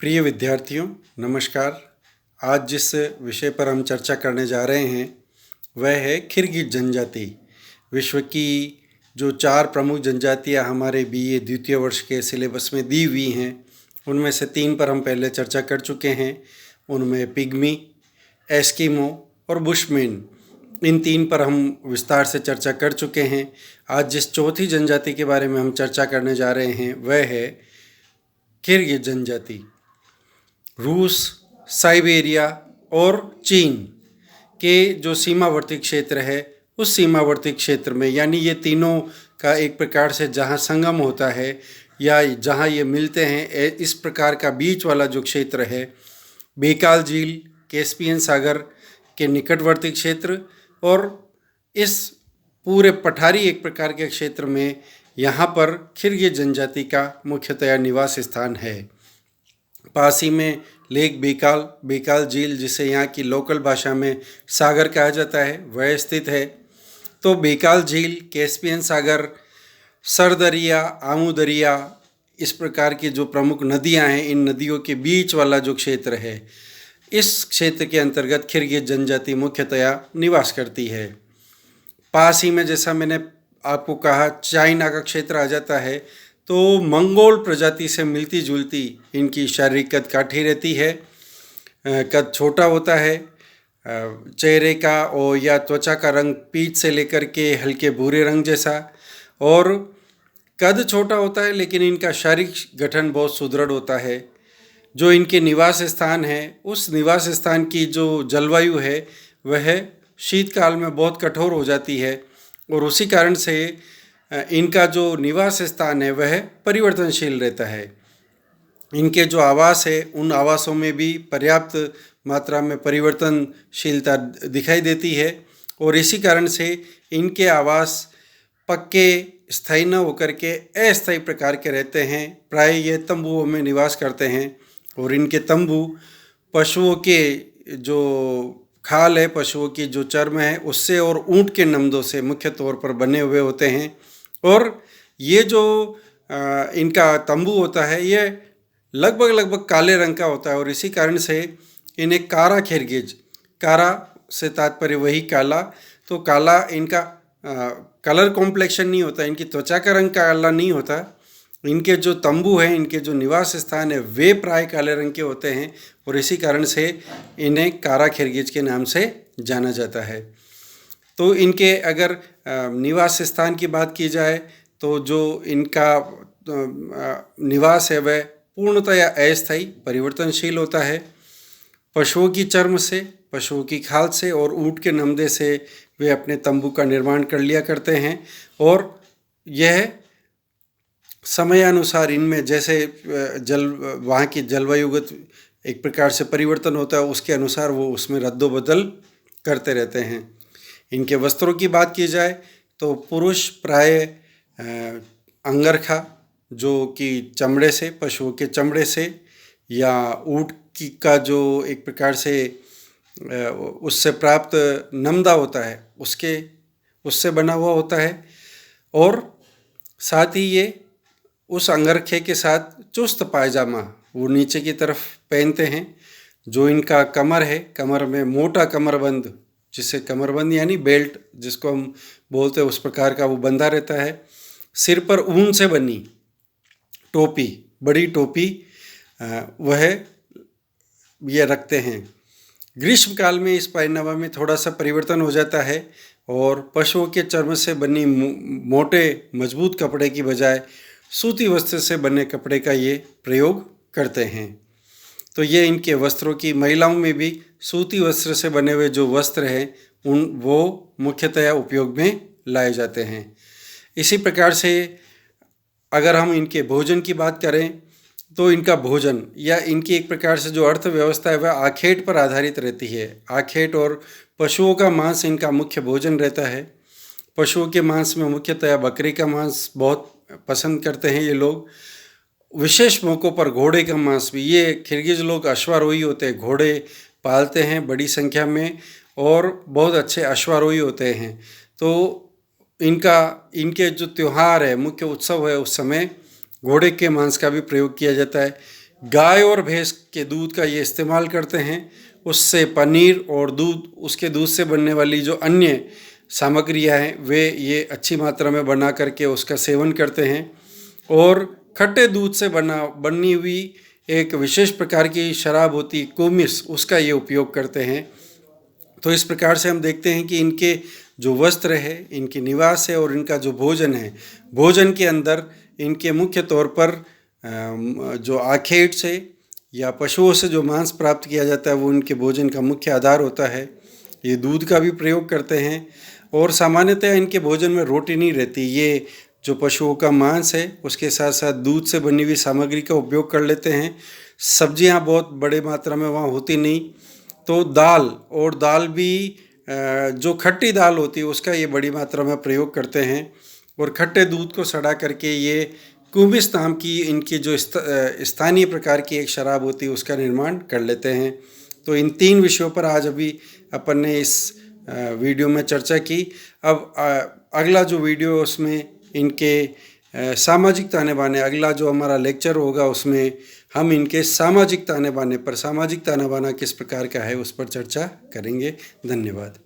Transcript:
प्रिय विद्यार्थियों, नमस्कार। आज जिस विषय पर हम चर्चा करने जा रहे हैं वह है किर्गिज जनजाति। विश्व की जो 4 प्रमुख जनजातियां हमारे बीए द्वितीय वर्ष के सिलेबस में दी हुई हैं, उनमें से 3 पर हम पहले चर्चा कर चुके हैं। उनमें पिग्मी, एस्किमो और बुशमैन, इन 3 पर हम विस्तार से चर्चा कर चुके हैं। आज जिस चौथी जनजाति के बारे में हम चर्चा करने जा रहे हैं वह है किर्गिज जनजाति। रूस, साइबेरिया और चीन के जो सीमावर्ती क्षेत्र है, उस सीमावर्ती क्षेत्र में, यानी ये तीनों का एक प्रकार से जहाँ संगम होता है या जहाँ ये मिलते हैं, इस प्रकार का बीच वाला जो क्षेत्र है, बेकाल झील, कैस्पियन सागर के निकटवर्ती क्षेत्र और इस पूरे पठारी एक प्रकार के क्षेत्र में यहाँ पर किर्गिज जनजाति का मुख्यतया निवास स्थान है। पास ही में लेक बेकाल झील, जिसे यहाँ की लोकल भाषा में सागर कहा जाता है, वह स्थित है। तो बेकाल झील, कैस्पियन सागर, सरदरिया, आमू दरिया, इस प्रकार की जो प्रमुख नदियाँ हैं, इन नदियों के बीच वाला जो क्षेत्र है, इस क्षेत्र के अंतर्गत किर्गिज जनजाति मुख्यतया निवास करती है। पास ही में, जैसा मैंने आपको कहा, चाइना का क्षेत्र आ जाता है। तो मंगोल प्रजाति से मिलती जुलती इनकी शारीरिक कद काठी रहती है। कद छोटा होता है। चेहरे का और या त्वचा का रंग पीच से लेकर के हल्के भूरे रंग जैसा, और कद छोटा होता है, लेकिन इनका शारीरिक गठन बहुत सुदृढ़ होता है। जो इनके निवास स्थान है, उस निवास स्थान की जो जलवायु है वह शीतकाल में बहुत कठोर हो जाती है, और उसी कारण से इनका जो निवास स्थान है वह परिवर्तनशील रहता है। इनके जो आवास है, उन आवासों में भी पर्याप्त मात्रा में परिवर्तनशीलता दिखाई देती है, और इसी कारण से इनके आवास पक्के, स्थायी न होकर के अस्थायी प्रकार के रहते हैं। प्राय ये तंबुओं में निवास करते हैं, और इनके तंबू पशुओं के जो खाल है, पशुओं की जो चर्म है, उससे और ऊँट के नमदों से मुख्य तौर पर बने हुए होते हैं। और ये जो इनका तंबू होता है, ये लगभग काले रंग का होता है, और इसी कारण से इन्हें कारा किर्गिज, कारा से तात्पर्य वही काला, तो काला इनका कलर कॉम्प्लेक्शन नहीं होता, इनकी त्वचा का रंग काला नहीं होता। इनके जो तंबू हैं, इनके जो निवास स्थान है, वे प्राय काले रंग के होते हैं, और इसी कारण से इन्हें कारा किर्गिज के नाम से जाना जाता है। तो इनके अगर निवास स्थान की बात की जाए, तो जो इनका निवास है वह पूर्णतया अस्थायी, परिवर्तनशील होता है। पशुओं की चर्म से, पशुओं की खाल से और ऊँट के नमदे से वे अपने तंबू का निर्माण कर लिया करते हैं, और यह समयानुसार इनमें जैसे वहाँ की जलवायुगत एक प्रकार से परिवर्तन होता है, उसके अनुसार वो उसमें रद्दोबदल करते रहते हैं। इनके वस्त्रों की बात की जाए तो पुरुष प्राय अंगरखा, जो कि चमड़े से, पशुओं के चमड़े से या ऊँट की का जो एक प्रकार से उससे प्राप्त नमदा होता है, उससे बना हुआ होता है, और साथ ही ये उस अंगरखे के साथ चुस्त पायजामा वो नीचे की तरफ पहनते हैं। जो इनका कमर है, कमर में मोटा कमरबंद, जिसे कमरबंद यानी बेल्ट जिसको हम बोलते हैं, उस प्रकार का वो बंधा रहता है। सिर पर ऊन से बनी टोपी, बड़ी टोपी, वह ये रखते हैं। ग्रीष्म काल में इस पहनावा में थोड़ा सा परिवर्तन हो जाता है, और पशुओं के चर्म से बनी मोटे मजबूत कपड़े की बजाय सूती वस्त्र से बने कपड़े का ये प्रयोग करते हैं। तो ये इनके वस्त्रों की, महिलाओं में भी सूती वस्त्र से बने हुए जो वस्त्र हैं, वो मुख्यतया उपयोग में लाए जाते हैं। इसी प्रकार से अगर हम इनके भोजन की बात करें, तो इनका भोजन या इनकी एक प्रकार से जो अर्थव्यवस्था है वह आखेट पर आधारित रहती है। आखेट और पशुओं का मांस इनका मुख्य भोजन रहता है। पशुओं के मांस में मुख्यतया बकरी का मांस बहुत पसंद करते हैं ये लोग। विशेष मौक़ों पर घोड़े का मांस भी, ये किर्गिज लोग अश्वारोही होते हैं, घोड़े पालते हैं बड़ी संख्या में, और बहुत अच्छे अश्वारोही होते हैं। तो इनके जो त्यौहार है, मुख्य उत्सव है, उस समय घोड़े के मांस का भी प्रयोग किया जाता है। गाय और भैंस के दूध का ये इस्तेमाल करते हैं। उससे पनीर और दूध, उसके दूध से बनने वाली जो अन्य सामग्रियाँ हैं वे ये अच्छी मात्रा में बना करके उसका सेवन करते हैं। और खट्टे दूध से बनी हुई एक विशेष प्रकार की शराब होती है कोमिस, उसका ये उपयोग करते हैं। तो इस प्रकार से हम देखते हैं कि इनके जो वस्त्र है, इनकी निवास है और इनका जो भोजन है, भोजन के अंदर इनके मुख्य तौर पर जो आखेट से या पशुओं से जो मांस प्राप्त किया जाता है वो इनके भोजन का मुख्य आधार होता है। ये दूध का भी प्रयोग करते हैं और सामान्यतः इनके भोजन में रोटी नहीं रहती। ये जो पशुओं का मांस है उसके साथ साथ दूध से बनी हुई सामग्री का उपयोग कर लेते हैं। सब्जियां बहुत बड़े मात्रा में वहाँ होती नहीं, तो दाल भी जो खट्टी दाल होती है उसका ये बड़ी मात्रा में प्रयोग करते हैं। और खट्टे दूध को सड़ा करके ये कुमिस नाम की इनकी जो स्थानीय प्रकार की एक शराब होती है उसका निर्माण कर लेते हैं। तो इन 3 विषयों पर आज अभी अपन ने इस वीडियो में चर्चा की। अब अगला जो वीडियो उसमें इनके सामाजिक ताने बाने, अगला जो हमारा लेक्चर होगा उसमें हम इनके सामाजिक ताने बाने पर, सामाजिक ताना बाना किस प्रकार का है उस पर चर्चा करेंगे। धन्यवाद।